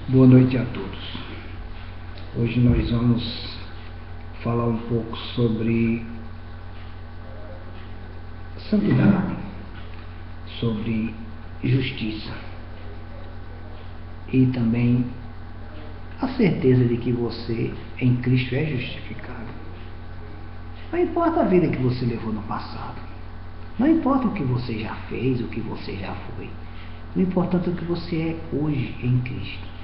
Boa noite a todos. Hoje nós vamos falar um pouco sobre santidade, sobre justiça e também a certeza de que você em Cristo é justificado. Não importa a vida que você levou no passado, não importa o que você já fez, o que você já foi, o importante é o que você é hoje em Cristo.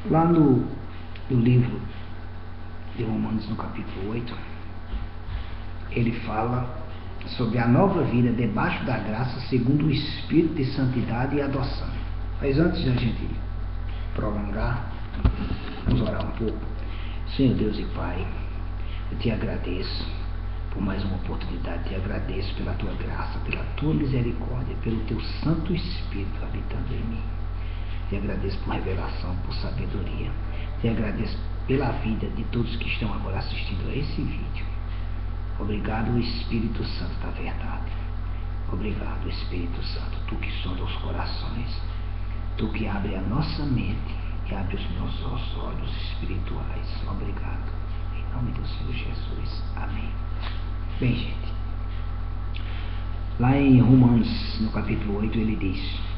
Lá no livro de Romanos, no capítulo 8, ele fala sobre a nova vida debaixo da graça segundo o Espírito de santidade e adoção. Mas antes da gente prolongar, vamos orar um pouco. Senhor Deus e Pai, eu te agradeço por mais uma oportunidade, te agradeço pela tua graça, pela tua misericórdia, pelo teu Santo Espírito habitando em mim. Te agradeço por revelação, por sabedoria. Te agradeço pela vida de todos que estão agora assistindo a esse vídeo. Obrigado, Espírito Santo da verdade. Obrigado, Espírito Santo, tu que sonda os corações, tu que abre a nossa mente e abre os nossos olhos espirituais. Obrigado. Em nome do Senhor Jesus. Amém. Bem, gente, lá em Romanos, no capítulo 8, ele diz: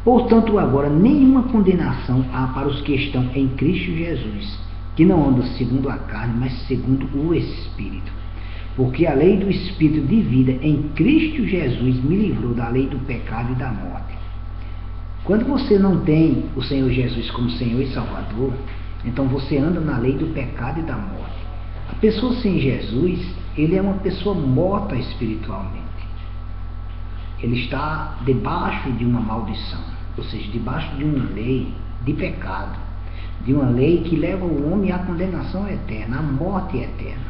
portanto, agora nenhuma condenação há para os que estão em Cristo Jesus, que não andam segundo a carne, mas segundo o Espírito. Porque a lei do Espírito de vida em Cristo Jesus me livrou da lei do pecado e da morte. Quando você não tem o Senhor Jesus como Senhor e Salvador, então você anda na lei do pecado e da morte. A pessoa sem Jesus, ele é uma pessoa morta espiritualmente. Ele está debaixo de uma maldição, ou seja, debaixo de uma lei de pecado, de uma lei que leva o homem à condenação eterna, à morte eterna.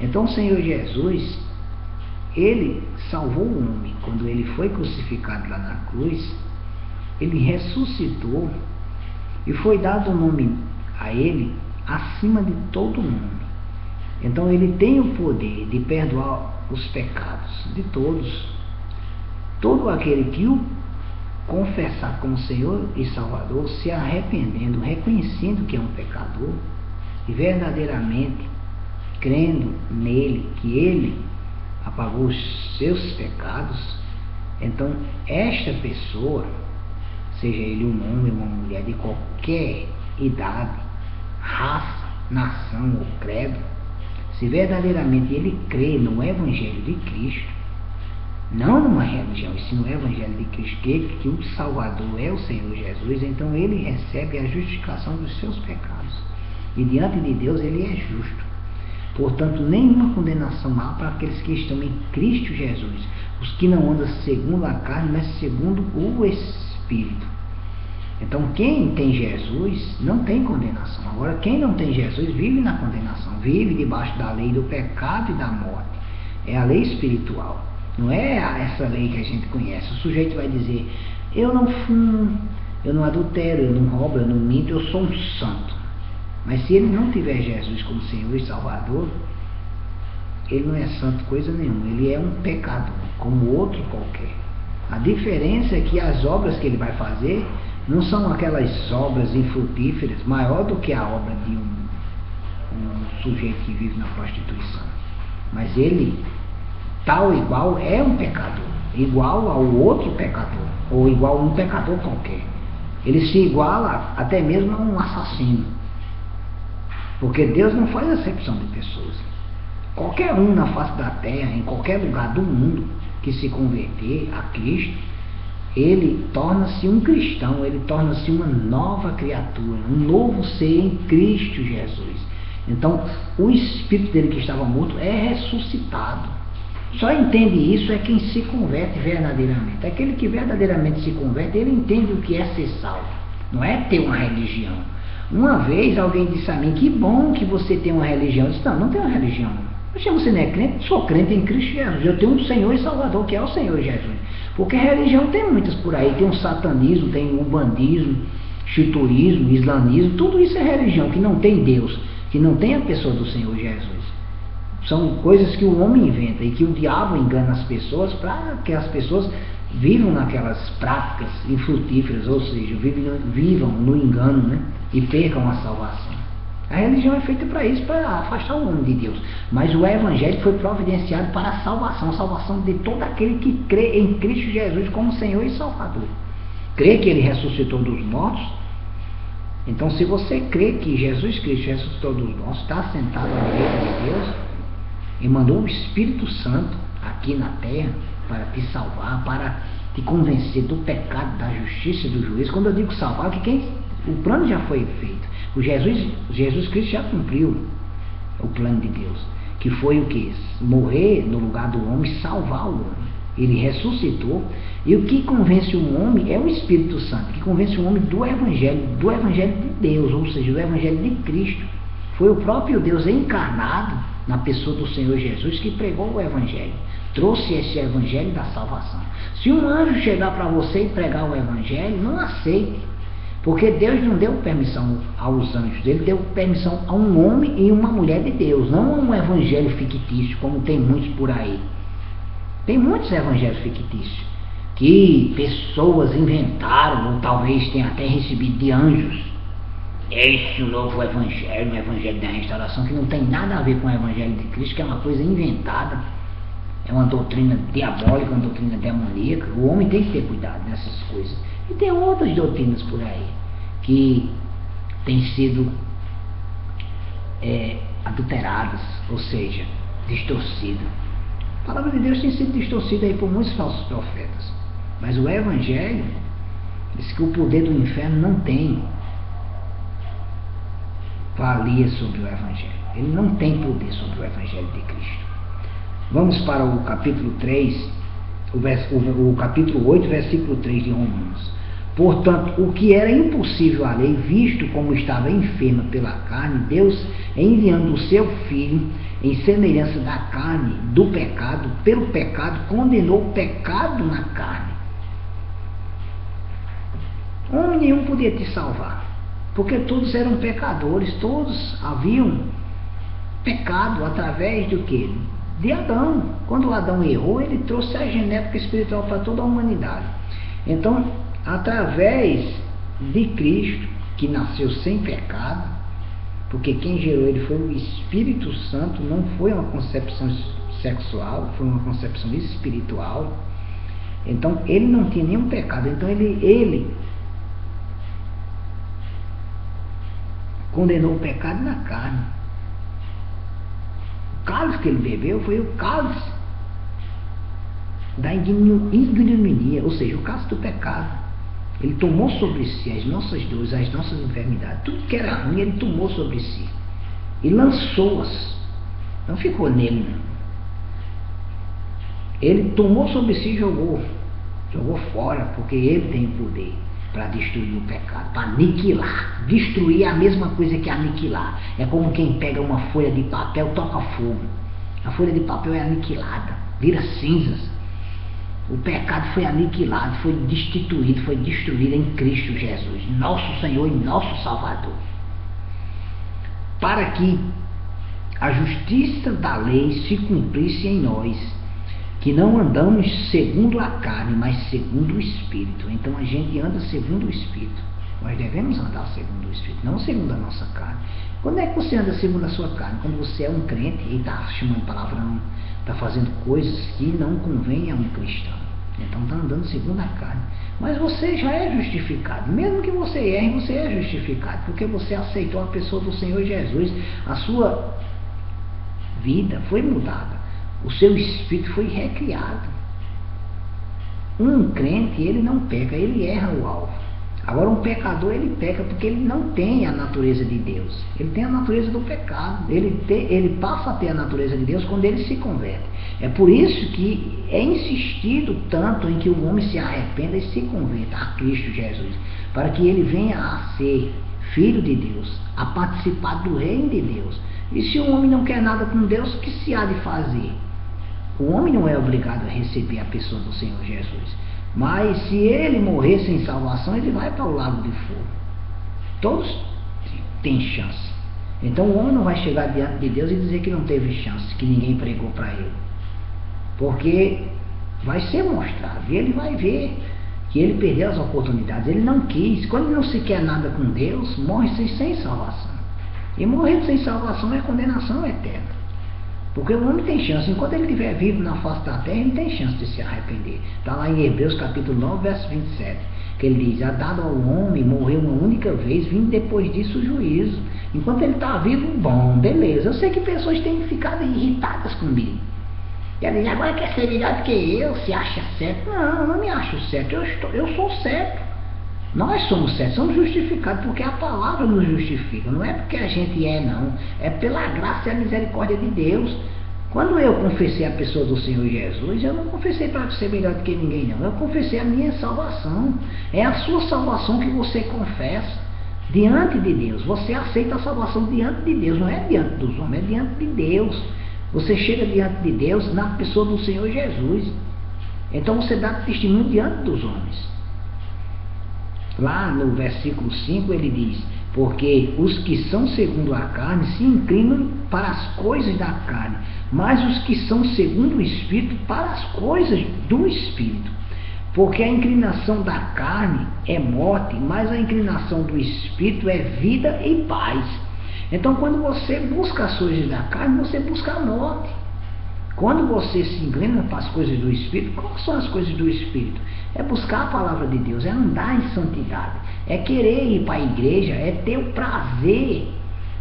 Então o Senhor Jesus, ele salvou o homem. Quando ele foi crucificado lá na cruz, ele ressuscitou e foi dado o nome a ele acima de todo nome. Então ele tem o poder de perdoar os pecados de todos. Todo aquele que o confessar como Senhor e Salvador, se arrependendo, reconhecendo que é um pecador e verdadeiramente crendo nele, que ele apagou os seus pecados, então esta pessoa, seja ele um homem ou uma mulher de qualquer idade, raça, nação ou credo, se verdadeiramente ele crê no Evangelho de Cristo, não numa religião, e sim no Evangelho de Cristo, que o Salvador é o Senhor Jesus, então ele recebe a justificação dos seus pecados. E diante de Deus ele é justo. Portanto, nenhuma condenação há para aqueles que estão em Cristo Jesus, os que não andam segundo a carne, mas segundo o Espírito. Então, quem tem Jesus não tem condenação. Agora, quem não tem Jesus vive na condenação, vive debaixo da lei do pecado e da morte. É a lei espiritual. Não é essa lei que a gente conhece. O sujeito vai dizer: eu não fumo, eu não adultero, eu não roubo, eu não minto, eu sou um santo. Mas se ele não tiver Jesus como Senhor e Salvador, ele não é santo coisa nenhuma. Ele é um pecador, como outro qualquer. A diferença é que as obras que ele vai fazer não são aquelas obras infrutíferas, maior do que a obra de um sujeito que vive na prostituição. Mas ele, tal igual, é um pecador, igual ao outro pecador, ou igual a um pecador qualquer. Ele se iguala até mesmo a um assassino, porque Deus não faz acepção de pessoas. Qualquer um na face da terra, em qualquer lugar do mundo, que se converter a Cristo, ele torna-se um cristão, ele torna-se uma nova criatura, um novo ser em Cristo Jesus. Então, o espírito dele que estava morto é ressuscitado. Só entende isso é quem se converte verdadeiramente. Aquele que verdadeiramente se converte, ele entende o que é ser salvo. Não é ter uma religião. Uma vez alguém disse a mim: que bom que você tem uma religião. Eu disse: não tenho uma religião. Mas você não é crente? Sou crente em Cristo Jesus. Eu tenho um Senhor e Salvador, que é o Senhor Jesus. Porque religião tem muitas por aí. Tem o satanismo, tem o bandismo, chiturismo, islamismo. Tudo isso é religião, que não tem Deus, que não tem a pessoa do Senhor Jesus. São coisas que o homem inventa e que o diabo engana as pessoas para que as pessoas vivam naquelas práticas infrutíferas, ou seja, vivam no engano, né? E percam a salvação. A religião é feita para isso, para afastar o homem de Deus. Mas o Evangelho foi providenciado para a salvação de todo aquele que crê em Cristo Jesus como Senhor e Salvador. Crê que Ele ressuscitou dos mortos. Então, se você crê que Jesus Cristo ressuscitou dos mortos, está sentado à direita de Deus e mandou o Espírito Santo aqui na terra para te salvar, para te convencer do pecado, da justiça e do juízo. Quando eu digo salvar, o plano já foi feito. Jesus Cristo já cumpriu o plano de Deus, que foi o que? Morrer no lugar do homem, salvar o homem. Ele ressuscitou, e o que convence o homem é o Espírito Santo, que convence o homem do Evangelho de Deus, ou seja, do Evangelho de Cristo. Foi o próprio Deus encarnado na pessoa do Senhor Jesus que pregou o Evangelho, trouxe esse Evangelho da salvação. Se um anjo chegar para você e pregar o Evangelho, não aceite, porque Deus não deu permissão aos anjos, Ele deu permissão a um homem e uma mulher de Deus, não a um evangelho fictício, como tem muitos por aí. Tem muitos evangelhos fictícios que pessoas inventaram, ou talvez tenham até recebido de anjos. Esse novo evangelho, o evangelho da restauração, que não tem nada a ver com o evangelho de Cristo, que é uma coisa inventada, é uma doutrina diabólica, uma doutrina demoníaca. O homem tem que ter cuidado nessas coisas. E tem outras doutrinas por aí que têm sido adulteradas, ou seja, distorcidas. A palavra de Deus tem sido distorcida aí por muitos falsos profetas. Mas o Evangelho diz que o poder do inferno não tem valia sobre o Evangelho. Ele não tem poder sobre o Evangelho de Cristo. Vamos para o capítulo 3, o capítulo 8, versículo 3 de Romanos. Portanto, o que era impossível à lei, visto como estava enferma pela carne, Deus, enviando o seu Filho em semelhança da carne, do pecado, pelo pecado, condenou o pecado na carne. Homem nenhum podia te salvar, porque todos eram pecadores, todos haviam pecado através do que? De Adão. Quando Adão errou, ele trouxe a genética espiritual para toda a humanidade. Então, através de Cristo, que nasceu sem pecado, porque quem gerou ele foi o Espírito Santo, não foi uma concepção sexual, foi uma concepção espiritual. Então, ele não tinha nenhum pecado. Então, ele condenou o pecado na carne. O cálice que ele bebeu foi o cálice da ignominia, ou seja, o cálice do pecado. Ele tomou sobre si as nossas dores, as nossas enfermidades, tudo que era ruim ele tomou sobre si e lançou-as, não ficou nele, não. Ele tomou sobre si e jogou fora, porque ele tem o poder para destruir o pecado, para aniquilar. Destruir é a mesma coisa que aniquilar. É como quem pega uma folha de papel, toca fogo, a folha de papel é aniquilada, vira cinzas. O pecado foi aniquilado, foi destituído, foi destruído em Cristo Jesus, nosso Senhor e nosso Salvador. Para que a justiça da lei se cumprisse em nós, que não andamos segundo a carne, mas segundo o Espírito. Então a gente anda segundo o Espírito. Nós devemos andar segundo o Espírito, não segundo a nossa carne. Quando é que você anda segundo a sua carne? Quando você é um crente e está chamando palavrão, está fazendo coisas que não convêm a um cristão. Então está andando segundo a carne. Mas você já é justificado. Mesmo que você erre, você é justificado, porque você aceitou a pessoa do Senhor Jesus. A sua vida foi mudada. O seu espírito foi recriado. Um crente, ele não peca, ele erra o alvo. Agora um pecador, ele peca porque ele não tem a natureza de Deus. Ele tem a natureza do pecado. Ele passa a ter a natureza de Deus quando ele se converte. É por isso que é insistido tanto em que o homem se arrependa e se converta a Cristo Jesus, para que ele venha a ser filho de Deus, a participar do reino de Deus. E se o homem não quer nada com Deus, o que se há de fazer? O homem não é obrigado a receber a pessoa do Senhor Jesus. Mas se ele morrer sem salvação, ele vai para o lago de fogo. Todos têm chance. Então o homem não vai chegar diante de Deus e dizer que não teve chance, que ninguém pregou para ele. Porque vai ser mostrado, e ele vai ver que ele perdeu as oportunidades, ele não quis. Quando não se quer nada com Deus, morre-se sem salvação. E morrer sem salvação é condenação eterna. Porque o homem tem chance, enquanto ele estiver vivo na face da terra, ele tem chance de se arrepender. Está lá em Hebreus capítulo 9, verso 27, que ele diz: "É dado ao homem morrer uma única vez, vindo depois disso o juízo." Enquanto ele está vivo, bom, beleza. Eu sei que pessoas têm ficado irritadas comigo. E ela diz: "Agora quer ser melhor do que eu, se acha certo." Não, eu não me acho certo, eu sou certo. Nós somos certos, somos justificados, porque a palavra nos justifica. Não é porque a gente não. É pela graça e a misericórdia de Deus. Quando eu confessei a pessoa do Senhor Jesus, eu não confessei para ser melhor do que ninguém, não. Eu confessei a minha salvação. É a sua salvação que você confessa diante de Deus. Você aceita a salvação diante de Deus, não é diante dos homens, é diante de Deus. Você chega diante de Deus na pessoa do Senhor Jesus. Então você dá testemunho diante dos homens. Lá no versículo 5 ele diz: "Porque os que são segundo a carne se inclinam para as coisas da carne, mas os que são segundo o Espírito para as coisas do Espírito. Porque a inclinação da carne é morte, mas a inclinação do Espírito é vida e paz." Então, quando você busca as coisas da carne, você busca a morte. Quando você se inclina para as coisas do Espírito, quais são as coisas do Espírito? É buscar a palavra de Deus, é andar em santidade, é querer ir para a igreja, é ter o prazer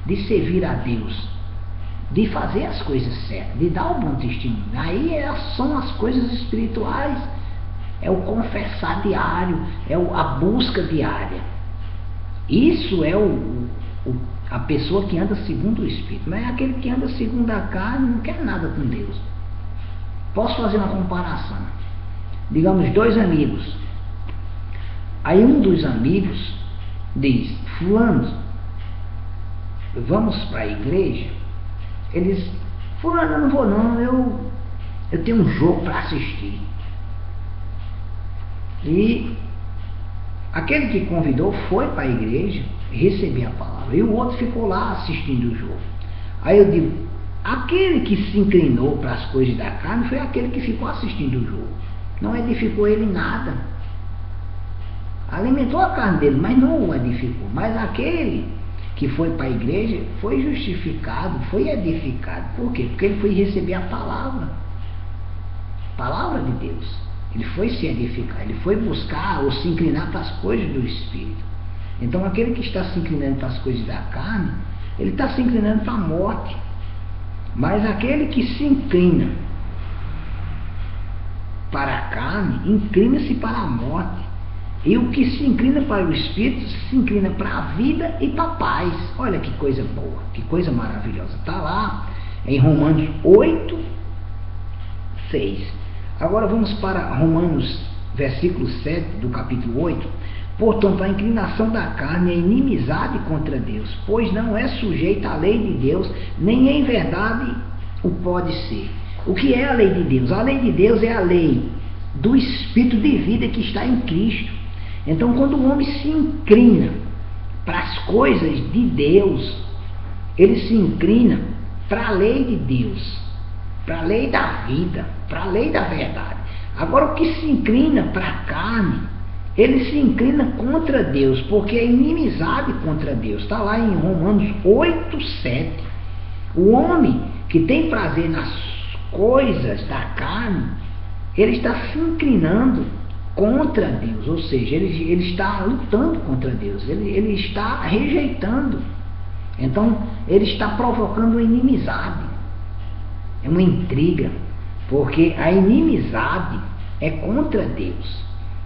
de servir a Deus, de fazer as coisas certas, de dar o bom testemunho. Aí são as coisas espirituais, é o confessar diário, é a busca diária. Isso é a pessoa que anda segundo o Espírito. Mas aquele que anda segundo a carne não quer nada com Deus. Posso fazer uma comparação. Digamos, 2 amigos. Aí um dos amigos diz: "Fulano, vamos para a igreja?" Eles: "Fulano, eu não vou não, eu tenho um jogo para assistir." E aquele que convidou foi para a igreja receber a palavra, e o outro ficou lá assistindo o jogo. Aí eu digo: aquele que se inclinou para as coisas da carne foi aquele que ficou assistindo o jogo. Não edificou ele nada. Alimentou a carne dele, mas não o edificou. Mas aquele que foi para a igreja foi justificado, foi edificado. Por quê? Porque ele foi receber a palavra de Deus. Ele foi se edificar, ele foi buscar ou se inclinar para as coisas do Espírito. Então aquele que está se inclinando para as coisas da carne, ele está se inclinando para a morte. Mas aquele que se inclina para a carne, inclina-se para a morte. E o que se inclina para o Espírito, se inclina para a vida e para a paz. Olha que coisa boa, que coisa maravilhosa. Está lá em Romanos 8, 6. Agora vamos para Romanos, versículo 7 do capítulo 8. "Portanto, a inclinação da carne é inimizade contra Deus, pois não é sujeita à lei de Deus, nem em verdade o pode ser." O que é a lei de Deus? A lei de Deus é a lei do Espírito de vida que está em Cristo. Então, quando o homem se inclina para as coisas de Deus, ele se inclina para a lei de Deus, para a lei da vida, para a lei da verdade. Agora, o que se inclina para a carne, ele se inclina contra Deus, porque é inimizade contra Deus. Está lá em Romanos 8, 7. O homem que tem prazer nas coisas da carne, ele está se inclinando contra Deus, ou seja, ele está lutando contra Deus, ele está rejeitando. Então, ele está provocando uma inimizade, é uma intriga, porque a inimizade é contra Deus.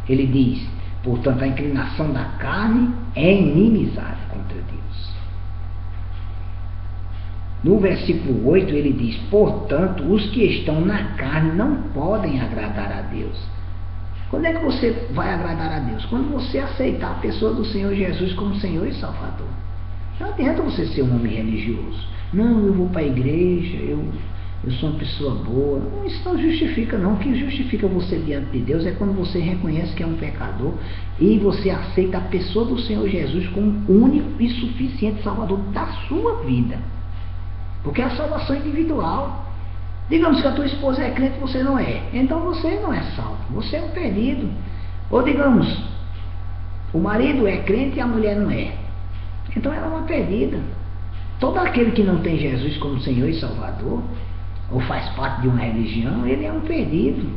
Ele diz: "Portanto, a inclinação da carne é inimizade contra Deus." No versículo 8 ele diz: "Portanto, os que estão na carne não podem agradar a Deus." Quando é que você vai agradar a Deus? Quando você aceitar a pessoa do Senhor Jesus como Senhor e Salvador. Não adianta você ser um homem religioso. "Não, eu vou para a igreja, eu sou uma pessoa boa." Não, isso não justifica não. O que justifica você diante de Deus é quando você reconhece que é um pecador e você aceita a pessoa do Senhor Jesus como único e suficiente Salvador da sua vida. Porque a salvação é individual. Digamos que a tua esposa é crente e você não é. Então você não é salvo. Você é um perdido. Ou digamos, o marido é crente e a mulher não é. Então ela é uma perdida. Todo aquele que não tem Jesus como Senhor e Salvador, ou faz parte de uma religião, ele é um perdido.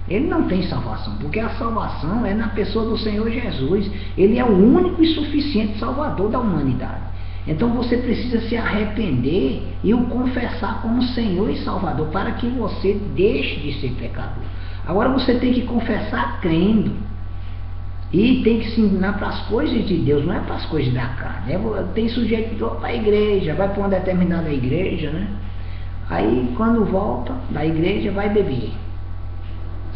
Ele não tem salvação, porque a salvação é na pessoa do Senhor Jesus. Ele é o único e suficiente Salvador da humanidade. Então você precisa se arrepender e o confessar como Senhor e Salvador, para que você deixe de ser pecador. Agora você tem que confessar crendo. E tem que se ensinar para as coisas de Deus, não é para as coisas da carne. Tem sujeito que vai para a igreja, vai para uma determinada igreja, né? Aí quando volta da igreja vai beber.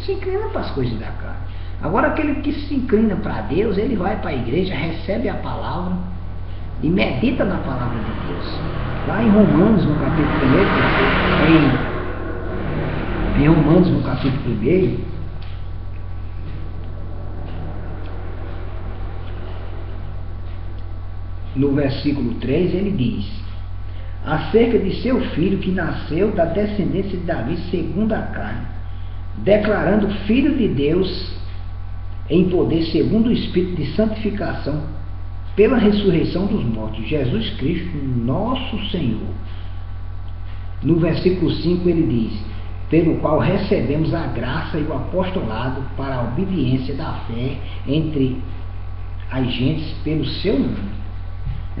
Se inclina para as coisas da carne. Agora aquele que se inclina para Deus, ele vai para a igreja, recebe a palavra e medita na palavra de Deus. Lá em Romanos, no capítulo 1, em Romanos, no capítulo 1, no versículo 3, ele diz: acerca de seu filho que nasceu da descendência de Davi segundo a carne, declarando filho de Deus em poder segundo o Espírito de santificação, pela ressurreição dos mortos, Jesus Cristo, nosso Senhor. No versículo 5 ele diz: pelo qual recebemos a graça e o apostolado para a obediência da fé entre as gentes pelo seu nome.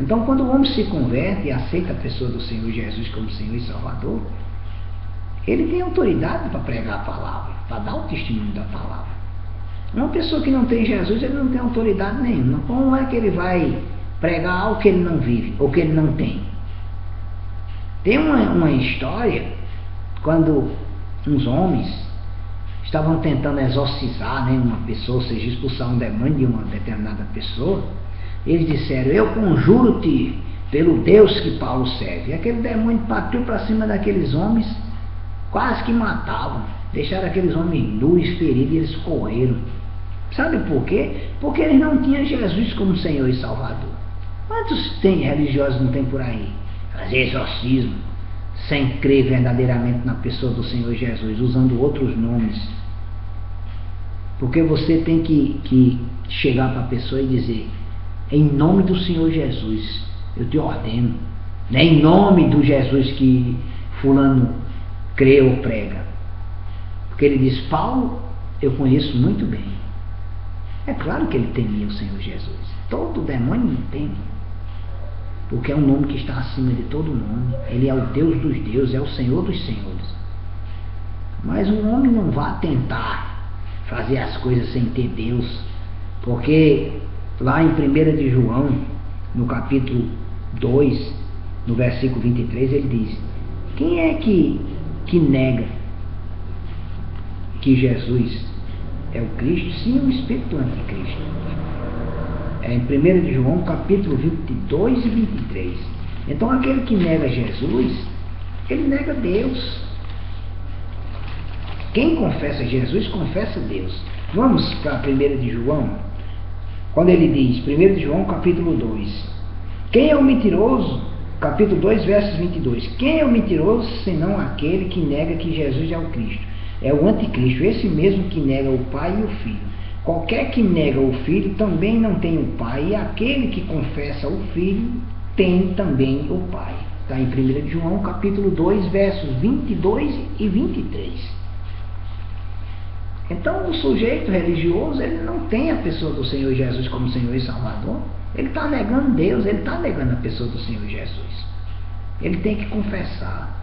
Então, quando o homem se converte e aceita a pessoa do Senhor Jesus como Senhor e Salvador, ele tem autoridade para pregar a palavra, para dar o testemunho da palavra. Uma pessoa que não tem Jesus, ele não tem autoridade nenhuma. Como é que ele vai pregar algo que ele não vive, ou que ele não tem? Tem uma história, quando uns homens estavam tentando exorcizar, né, uma pessoa, ou seja, expulsar um demônio de uma determinada pessoa. Eles disseram: eu conjuro-te pelo Deus que Paulo serve. E aquele demônio partiu para cima daqueles homens, quase que matavam, deixaram aqueles homens nus, feridos, e eles correram. Sabe por quê? Porque eles não tinham Jesus como Senhor e Salvador. Quantos religiosos não tem por aí? Fazer exorcismo, sem crer verdadeiramente na pessoa do Senhor Jesus, usando outros nomes. Porque você tem que chegar para a pessoa e dizer: em nome do Senhor Jesus, eu te ordeno. Não é em nome do Jesus que fulano crê ou prega. Porque ele diz: Paulo, eu conheço muito bem. É claro que ele temia o Senhor Jesus. Todo demônio não teme. Porque é um nome que está acima de todo nome. Ele é o Deus dos deuses, é o Senhor dos senhores. Mas um homem não vai tentar fazer as coisas sem ter Deus. Porque lá em 1 de João, no capítulo 2, no versículo 23, ele diz: quem é que nega que Jesus é o Cristo? Sim, o Espírito do Anticristo. É em 1 de João, capítulo 22 e 23. Então aquele que nega Jesus, ele nega Deus. Quem confessa Jesus, confessa Deus. Vamos para 1 de João, quando ele diz, 1 de João, capítulo 2: quem é o mentiroso? Capítulo 2, versos 22. Quem é o mentiroso, senão aquele que nega que Jesus é o Cristo? É o anticristo, esse mesmo que nega o Pai e o Filho. Qualquer que nega o Filho também não tem o Pai, e aquele que confessa o Filho tem também o Pai. Está em 1 de João, capítulo 2, versos 22 e 23. Então o sujeito religioso, ele não tem a pessoa do Senhor Jesus como Senhor e Salvador. Ele está negando Deus, ele está negando a pessoa do Senhor Jesus. Ele tem que confessar.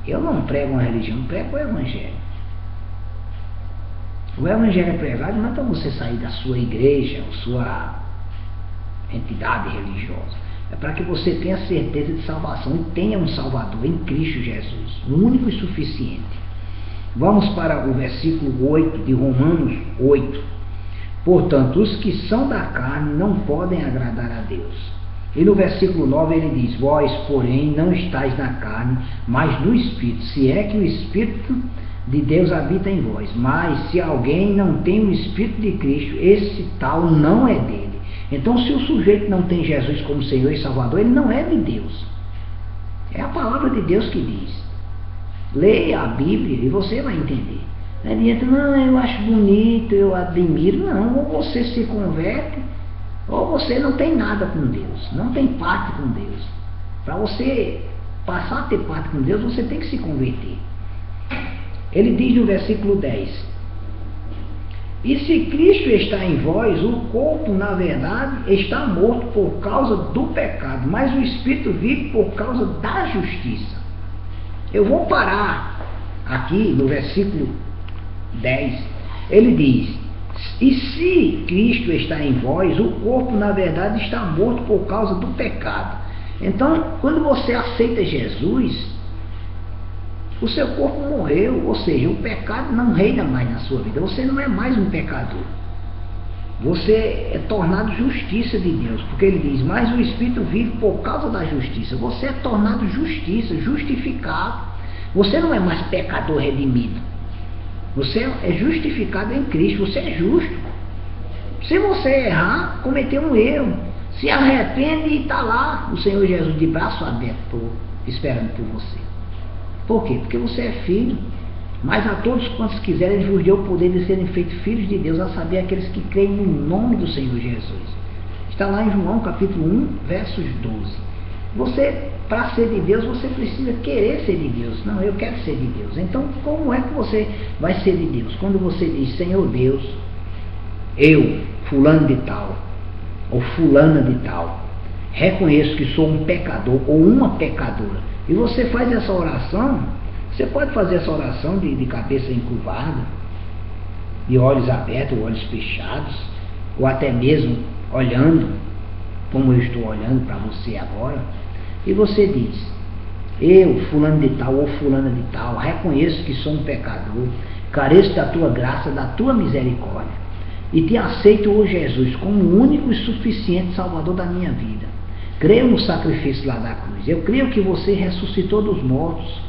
Eu não prego uma religião, eu prego o Evangelho. O Evangelho é pregado não é para você sair da sua igreja, ou sua entidade religiosa. É para que você tenha certeza de salvação e tenha um Salvador em Cristo Jesus, o único e suficiente. Vamos para o versículo 8 de Romanos 8. Portanto, os que são da carne não podem agradar a Deus. E no versículo 9 ele diz: vós, porém, não estáis na carne, mas no Espírito, se é que o Espírito de Deus habita em vós. Mas se alguém não tem o Espírito de Cristo, esse tal não é dele. Então, se o sujeito não tem Jesus como Senhor e Salvador, ele não é de Deus. É a palavra de Deus que diz. Leia a Bíblia e você vai entender. Não adianta, não, eu acho bonito, eu admiro. Não, ou você se converte, ou você não tem nada com Deus, não tem parte com Deus. Para você passar a ter parte com Deus, você tem que se converter. Ele diz no versículo 10: e se Cristo está em vós, o corpo, na verdade, está morto por causa do pecado, mas o Espírito vive por causa da justiça. Eu vou parar aqui no versículo 10. Ele diz: e se Cristo está em vós, o corpo, na verdade, está morto por causa do pecado. Então, quando você aceita Jesus, o seu corpo morreu, ou seja, o pecado não reina mais na sua vida. Você não é mais um pecador. Você é tornado justiça de Deus, porque ele diz: mas o Espírito vive por causa da justiça. Você é tornado justiça, justificado. Você não é mais pecador redimido. Você é justificado em Cristo, você é justo. Se você errar, cometer um erro, se arrepende e está lá o Senhor Jesus de braço aberto, esperando por você. Por quê? Porque você é filho. Mas a todos quantos quiserem, Ele vos deu o poder de serem feitos filhos de Deus, a saber, aqueles que creem no nome do Senhor Jesus. Está lá em João capítulo 1, versos 12. Você, para ser de Deus, você precisa querer ser de Deus. Não, eu quero ser de Deus. Então, como é que você vai ser de Deus? Quando você diz: Senhor Deus, eu, fulano de tal, ou fulana de tal, reconheço que sou um pecador ou uma pecadora. E você faz essa oração. Você pode fazer essa oração de cabeça encurvada, de olhos abertos, olhos fechados, ou até mesmo olhando, como eu estou olhando para você agora, e você diz: eu, fulano de tal ou fulana de tal, reconheço que sou um pecador, careço da tua graça, da tua misericórdia, e te aceito, ó Jesus, como o único e suficiente Salvador da minha vida. Creio no sacrifício lá da cruz. Eu creio que você ressuscitou dos mortos.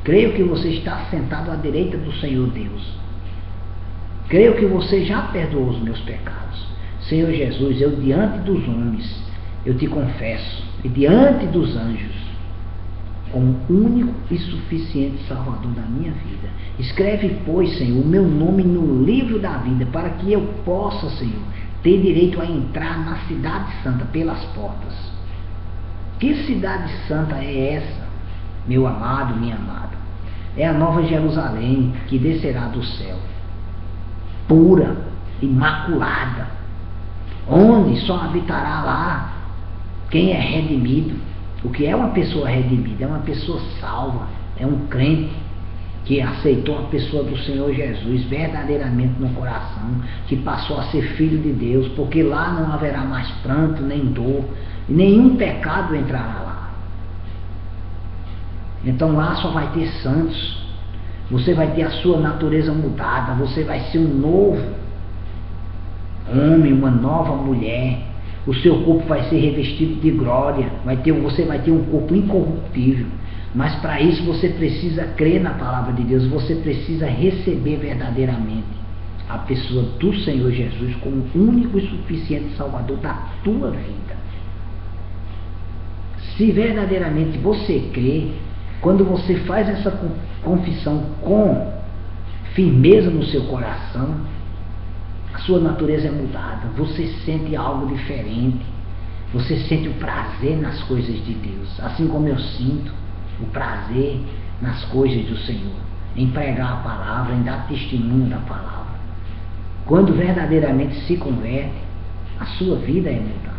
Creio que você está sentado à direita do Senhor Deus. Creio que você já perdoou os meus pecados. Senhor Jesus, eu diante dos homens, eu te confesso, e diante dos anjos, como único e suficiente Salvador da minha vida. Escreve, pois, Senhor, o meu nome no livro da vida, para que eu possa, Senhor, ter direito a entrar na cidade santa pelas portas. Que cidade santa é essa, meu amado, minha amada? É a nova Jerusalém que descerá do céu, pura, imaculada, onde só habitará lá quem é redimido. O que é uma pessoa redimida? É uma pessoa salva, é um crente que aceitou a pessoa do Senhor Jesus verdadeiramente no coração, que passou a ser filho de Deus, porque lá não haverá mais pranto, nem dor, e nenhum pecado entrará lá. Então lá só vai ter santos. Você vai ter a sua natureza mudada, você vai ser um novo homem, uma nova mulher. O seu corpo vai ser revestido de glória, você vai ter um corpo incorruptível. Mas para isso você precisa crer na palavra de Deus, você precisa receber verdadeiramente a pessoa do Senhor Jesus como único e suficiente Salvador da tua vida. Se verdadeiramente você crê, quando você faz essa confissão com firmeza no seu coração, a sua natureza é mudada, você sente algo diferente, você sente o prazer nas coisas de Deus, assim como eu sinto o prazer nas coisas do Senhor, em pregar a palavra, em dar testemunho da palavra. Quando verdadeiramente se converte, a sua vida é mudada.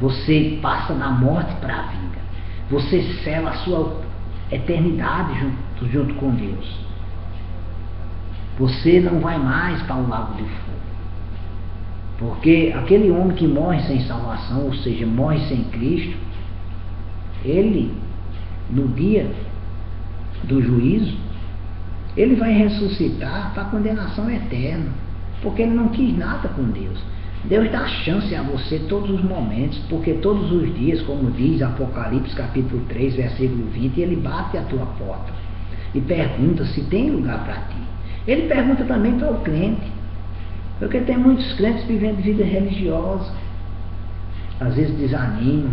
Você passa da morte para a vida. Você sela a sua eternidade junto com Deus. Você não vai mais para o lago de fogo. Porque aquele homem que morre sem salvação, ou seja, morre sem Cristo, ele, no dia do juízo, ele vai ressuscitar para a condenação eterna, porque ele não quis nada com Deus. Deus dá chance a você todos os momentos, porque todos os dias, como diz Apocalipse capítulo 3, versículo 20, ele bate à tua porta e pergunta se tem lugar para ti. Ele pergunta também para o crente, porque tem muitos crentes vivendo vida religiosa, às vezes desanimam,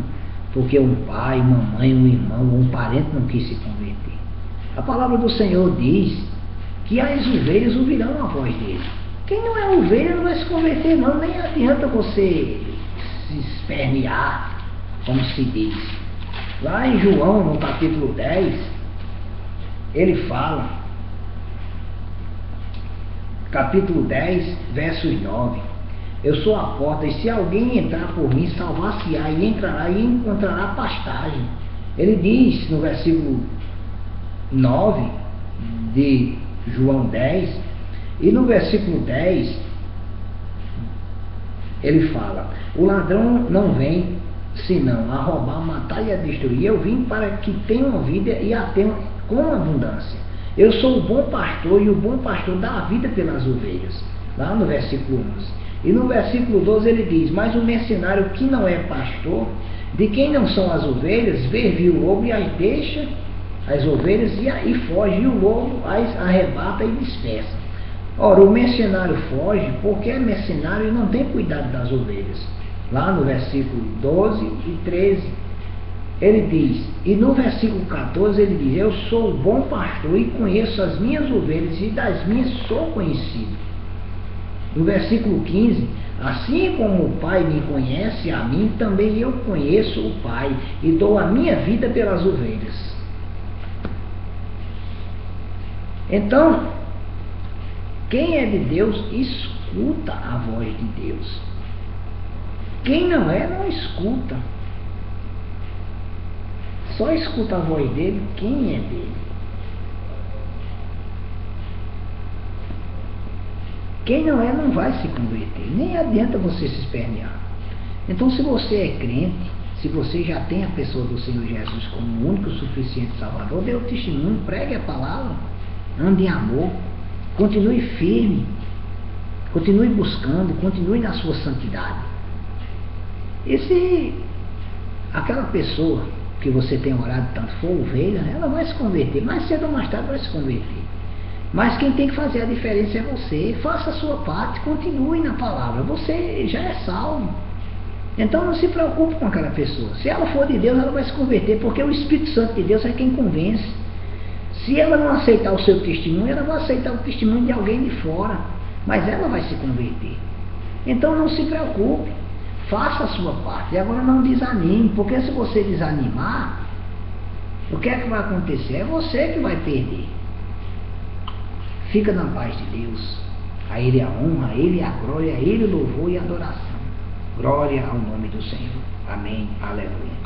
porque um pai, uma mãe, um irmão ou um parente não quis se converter. A palavra do Senhor diz que as ovelhas ouvirão a voz dele. Quem não é ovelha não vai se converter não, nem adianta você se espernear, como se diz. Lá em João, no capítulo 10, ele fala, capítulo 10, versos 9, eu sou a porta, e se alguém entrar por mim, salvar-se-á, e entrará e encontrará pastagem. Ele diz no versículo 9 de João 10, e no versículo 10, ele fala, o ladrão não vem senão a roubar, matar e a destruir. Eu vim para que tenham vida e a tenham com abundância. Eu sou o bom pastor, e o bom pastor dá a vida pelas ovelhas. Lá no versículo 11. E no versículo 12 ele diz, mas o mercenário que não é pastor, de quem não são as ovelhas, vê vir o lobo e as deixa as ovelhas e foge, e o lobo as arrebata e dispersa. Ora, o mercenário foge porque é mercenário e não tem cuidado das ovelhas. Lá no versículo 12 e 13, ele diz, e no versículo 14 ele diz, eu sou o bom pastor e conheço as minhas ovelhas, e das minhas sou conhecido. No versículo 15, assim como o Pai me conhece a mim, também eu conheço o Pai, e dou a minha vida pelas ovelhas. Então, quem é de Deus, escuta a voz de Deus. Quem não é, não escuta. Só escuta a voz dele quem é dele. Quem não é, não vai se converter. Nem adianta você se espernear. Então, se você é crente, se você já tem a pessoa do Senhor Jesus como o único suficiente Salvador, dê o testemunho, pregue a palavra, ande em amor, continue firme, continue buscando, continue na sua santidade. E se aquela pessoa que você tem orado tanto for ovelha, ela vai se converter, mais cedo ou mais tarde vai se converter. Mas quem tem que fazer a diferença é você. Faça a sua parte, continue na palavra, você já é salvo. Então não se preocupe com aquela pessoa. Se ela for de Deus, ela vai se converter, porque o Espírito Santo de Deus é quem convence. Se ela não aceitar o seu testemunho, ela vai aceitar o testemunho de alguém de fora, mas ela vai se converter. Então não se preocupe, faça a sua parte. E agora não desanime, porque se você desanimar, o que é que vai acontecer? É você que vai perder. Fica na paz de Deus. A Ele a honra, a Ele a glória, a Ele o louvor e a adoração. Glória ao nome do Senhor. Amém. Aleluia.